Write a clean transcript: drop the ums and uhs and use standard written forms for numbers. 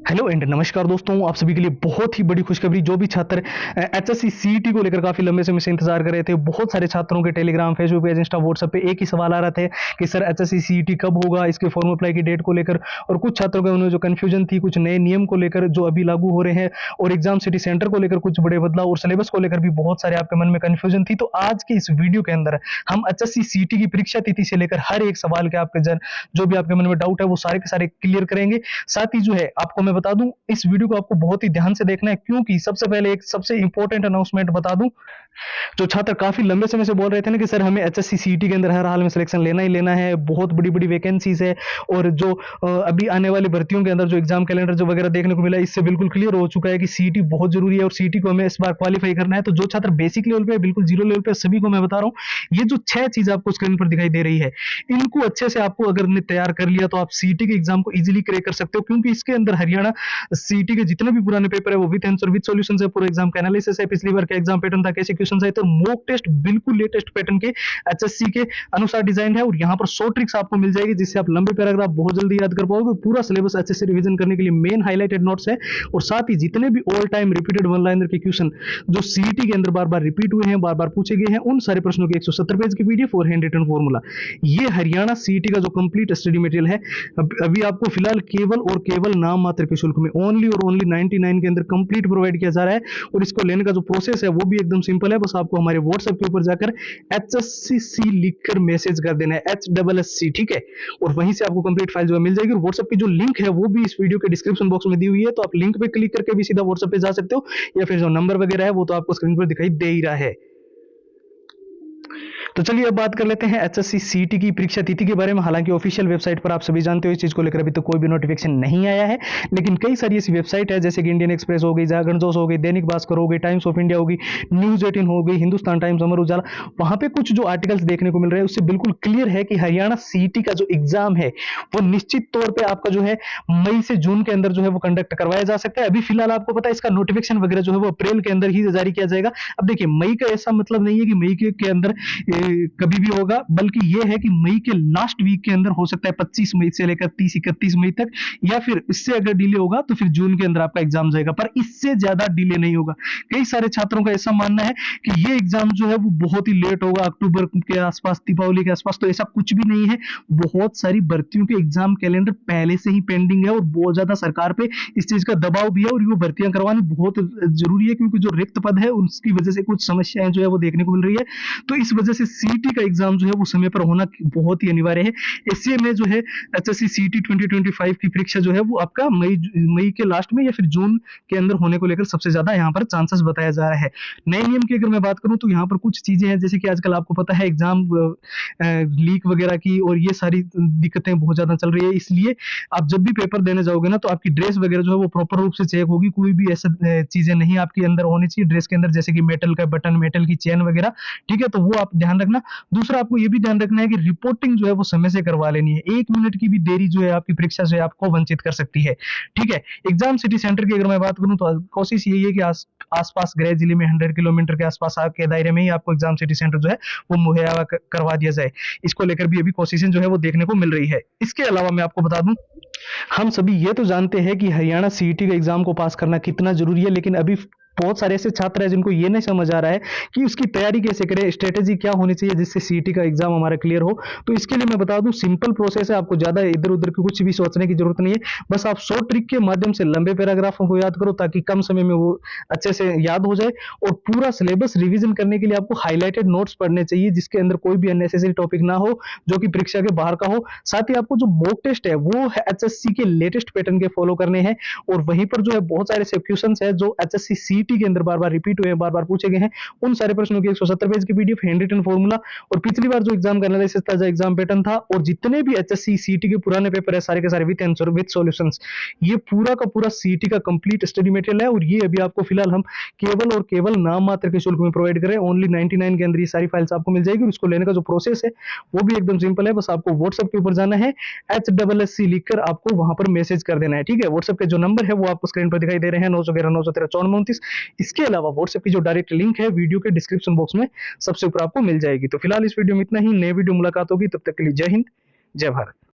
Hello and नमस्कार दोस्तों, आप सभी के लिए बहुत ही बड़ी खुशखबरी। जो भी छात्र एचएससी सीईटी को लेकर काफी लंबे समय से इंतजार कर रहे थे, बहुत सारे छात्रों के Telegram, Facebook page, Insta, WhatsApp पे एक ही सवाल आ रहा था कि सर एचएससी सीईटी कब होगा, इसके फॉर्म अप्लाई की डेट को लेकर। और कुछ छात्रों के उन्हें जो कंफ्यूजन थी, कुछ नए नियम को लेकर जो अभी लागू हो रहे हैं, और एग्जाम सिटी सेंटर को लेकर कुछ बड़े बदलाव, और सिलेबस को लेकर भी बहुत सारे आपके मन में कंफ्यूजन थी। तो आज के इस वीडियो के अंदर हम एचएससी सीईटी की परीक्षा तिथि से लेकर हर एक सवाल के आपके जो भी आपके मन में डाउट है वो सारे के सारे क्लियर करेंगे। साथ ही जो है आपको मैं बता दूं, इस वीडियो को आपको बहुत ही ध्यान से देखना है, क्योंकि सबसे पहले एक सबसे इंपॉर्टेंट अनाउंसमेंट बता दूं। जो छात्र काफी लंबे समय से बोल रहे थे ना कि सर हमें एचएससी सीईटी के अंदर हर हाल में सिलेक्शन लेना ही लेना है, बहुत बड़ी बड़ी वैकेंसीज है, और जो अभी आने वाली भर्तियों के अंदर जो एग्जाम कैलेंडर जो वगैरह देखने को मिला, इससे बिल्कुल क्लियर हो चुका है कि सीईटी बहुत जरूरी है और सीईटी को हमें इस बार क्वालिफाई करना है। तो जो छात्र बेसिक लेवल पे, बिल्कुल जीरो लेवल पे, सभी को मैं बता रहा हूँ, ये जो 6 चीज आपको स्क्रीन पर दिखाई दे रही है, इनको अच्छे से आपको अगर ने तैयार कर लिया तो आप सीईटी के एग्जाम को इजीली क्रैक कर सकते हो। क्योंकि इसके अंदर हरियाणा सीईटी के जितने भी पुराने पेपर है वो विद आंसर विद सॉल्यूशंस है, पूरा एग्जाम का एनालिसिस है, पिछली बार का एग्जाम पैटर्न था, कैसे क्वेश्चन आए, तो मॉक टेस्ट बिल्कुल लेटेस्ट पैटर्न के एचएससी के अनुसार डिजाइन है। और यहाँ पर 100 ट्रिक्स आपको मिल जाएगी जिससे आप लंबे पैराग्राफ बहुत जल्दी याद कर पाओगे। पूरा सिलेबस अच्छे से रिवीजन करने के लिए मेन हाईलाइटेड नोट्स है, और साथ ही जितने भी all time repeated one liner के क्वेश्चन जो सीईटी के अंदर बार बार रिपीट हुए हैं, बार बार पूछे गए हैं, उन सारे प्रश्नों की 170 पेज की पीडीएफ और हैंड रिटन फॉर्मूला, ये हरियाणा सीईटी का जो कंप्लीट स्टडी मटेरियल है अभी आपको फिलहाल केवल और केवल नाम मात्र के शुल्क में ओनली और ओनली 99 के अंदर कंप्लीट प्रोवाइड किया जा रहा है। और इसको लेने का जो प्रोसेस है वो भी एकदम सिंपल है, बस आपको हमारे व्हाट्सएप के ऊपर जाकर HSCC लिखकर मैसेज कर देना है, HSSC, ठीक है। और वहीं से आपको कंप्लीट फाइल जो है मिल जाएगी। और व्हाट्सएप की जो लिंक है वो भी इस वीडियो के डिस्क्रिप्शन बॉक्स में दी हुई है, तो आप लिंक पे क्लिक करके भी सीधा व्हाट्सएप पे जा सकते हो, या फिर जो नंबर वगैरह है वो तो आपको स्क्रीन पर दिखाई दे ही रहा है। तो चलिए अब बात कर लेते हैं एचएससी सीईटी की परीक्षा तिथि के बारे में। हालांकि ऑफिशियल वेबसाइट पर आप सभी जानते हो इस चीज को लेकर अभी तो कोई भी नोटिफिकेशन नहीं आया है, लेकिन कई सारी ऐसी वेबसाइट है जैसे कि इंडियन एक्सप्रेस हो गई, जागरण जोश हो गई, दैनिक भास्कर हो गई, टाइम्स ऑफ इंडिया होगी, न्यूज 18 हो गई, हिंदुस्तान टाइम्स, अमर उजाला, वहां पे कुछ जो आर्टिकल्स देखने को मिल रहे हैं उससे बिल्कुल क्लियर है कि हरियाणा सीईटी का जो एग्जाम है वो निश्चित तौर पर आपका जो है मई से जून के अंदर जो है वो कंडक्ट करवाया जा सकता है। अभी फिलहाल आपको पता है इसका नोटिफिकेशन वगैरह जो है वो अप्रैल के अंदर ही जारी किया जाएगा। अब देखिए, मई का ऐसा मतलब नहीं है कि मई के अंदर कभी भी होगा, बल्कि यह है कि मई के लास्ट वीक के अंदर हो सकता है, 25 मई से लेकर 30-31 मई तक, या फिर इससे अगर डिले होगा तो फिर जून के अंदर आपका एग्जाम जाएगा, पर इससे ज्यादा डिले नहीं होगा। कई सारे छात्रों का ऐसा मानना है कि ये एग्जाम जो है वो बहुत ही लेट होगा, अक्टूबर के आसपास, दीपावली के आसपास, तो ऐसा कुछ भी नहीं है। बहुत सारी भर्तियों के एग्जाम कैलेंडर पहले से ही पेंडिंग है, और बहुत ज्यादा सरकार पे इस चीज का दबाव भी है, और वो भर्तियां करवानी बहुत जरूरी है, क्योंकि जो रिक्त पद है उसकी वजह से कुछ समस्याएं जो है वो देखने को मिल रही है। तो इस वजह से सीईटी का एग्जाम जो है वो समय पर होना बहुत ही अनिवार्य है। ऐसे में जो है एचएससी सीईटी 2025 की परीक्षा जो है वो आपका मई के लास्ट में या फिर जून के अंदर होने को लेकर सबसे ज्यादा यहाँ पर चांसेस बताया जा रहा है। नए नियम की अगर मैं बात करूं तो यहाँ पर कुछ चीजें हैं, जैसे कि आजकल आपको पता है एग्जाम लीक वगैरह की और ये सारी दिक्कतें बहुत ज्यादा चल रही है, इसलिए आप जब भी पेपर देने जाओगे ना तो आपकी ड्रेस वगैरह जो है वो प्रॉपर रूप से चेक होगी। कोई भी ऐसा चीजें नहीं आपके अंदर होनी चाहिए ड्रेस के अंदर, जैसे कि मेटल का बटन, मेटल की चेन वगैरह, ठीक है, तो वो आप ध्यान रखना। दूसरा आपको ये भी ध्यान रखना है कि रिपोर्टिंग जो है वो समय से करवा लेनी है, 1 मिनट की भी देरी जो है आपकी परीक्षा से आपको वंचित कर सकती है, ठीक है। एग्जाम सिटी सेंटर की अगर मैं बात करूं तो कोशिश यही है कि आसपास गृह जिले में 100 किलोमीटर के आसपास के दायरे में ही आपको एग्जाम सिटी सेंटर जो है वो मुहैया करवा दिया जाए। इसको लेकर भी अभी कोशिशें जो है वो देखने को मिल रही है। इसके अलावा मैं आपको बता दूं, हम सभी ये तो जानते हैं कि हरियाणा सीईटी के एग्जाम को पास करना कितना जरूरी है, लेकिन अभी बहुत सारे ऐसे छात्र हैं जिनको ये नहीं समझ आ रहा है कि उसकी तैयारी कैसे करें, स्ट्रेटेजी क्या होनी चाहिए जिससे सीईटी का एग्जाम हमारा क्लियर हो। तो इसके लिए मैं बता दूं, सिंपल प्रोसेस है, आपको ज्यादा इधर उधर की कुछ भी सोचने की जरूरत नहीं है। बस आप 100 ट्रिक के माध्यम से लंबे पैराग्राफों को याद करो ताकि कम समय में वो अच्छे से याद हो जाए। और पूरा सिलेबस रिविजन करने के लिए आपको हाईलाइटेड नोट्स पढ़ने चाहिए, जिसके अंदर कोई भी अननेसेसरी टॉपिक ना हो जो कि परीक्षा के बाहर का हो। साथ ही आपको जो मॉक टेस्ट है वो एचएससी के लेटेस्ट पैटर्न के फॉलो करने हैं, और वहीं पर जो है बहुत सारे क्वेश्चन है जो एचएससी सीईटी के अंदर बार बार रिपीट हुए हैं, बार बार पूछे गए हैं, उन सारे प्रश्नों की 170 पेज की पीडीएफ, हैंड रिटन फॉर्मूला, और पिछली बार जो एग्जाम का एनालिसिस था, जो एग्जाम पैटर्न था, और जितने भी एचएससी सीईटी के पुराने पेपर है सारे के सारे विद आंसर विद सॉल्यूशंस, ये पूरा का पूरा सीईटी का कंप्लीट स्टडी मटेरियल है। और ये अभी आपको फिलहाल हम केवल और केवल नाम मात्र के शुल्क में प्रोवाइड कर रहे हैं, ओनली 99 के अंदर ये सारी फाइल्स आपको मिल जाएगी। और इसको लेने का जो प्रोसेस है वो भी एकदम सिंपल है, बस आपको व्हाट्सएप के ऊपर जाना है, HSSC लिखकर आपको वहां पर मैसेज कर देना है, ठीक है। व्हाट्सएप के जो नंबर है वो आपको स्क्रीन पर दिखाई दे रहे हैं, 911-913-5429। इसके अलावा व्हाट्सएप की जो डायरेक्ट लिंक है वीडियो के डिस्क्रिप्शन बॉक्स में सबसे ऊपर आपको मिल जाएगी। तो फिलहाल इस वीडियो में इतना ही, नए वीडियो मुलाकात होगी, तब तक के लिए जय हिंद, जय भारत।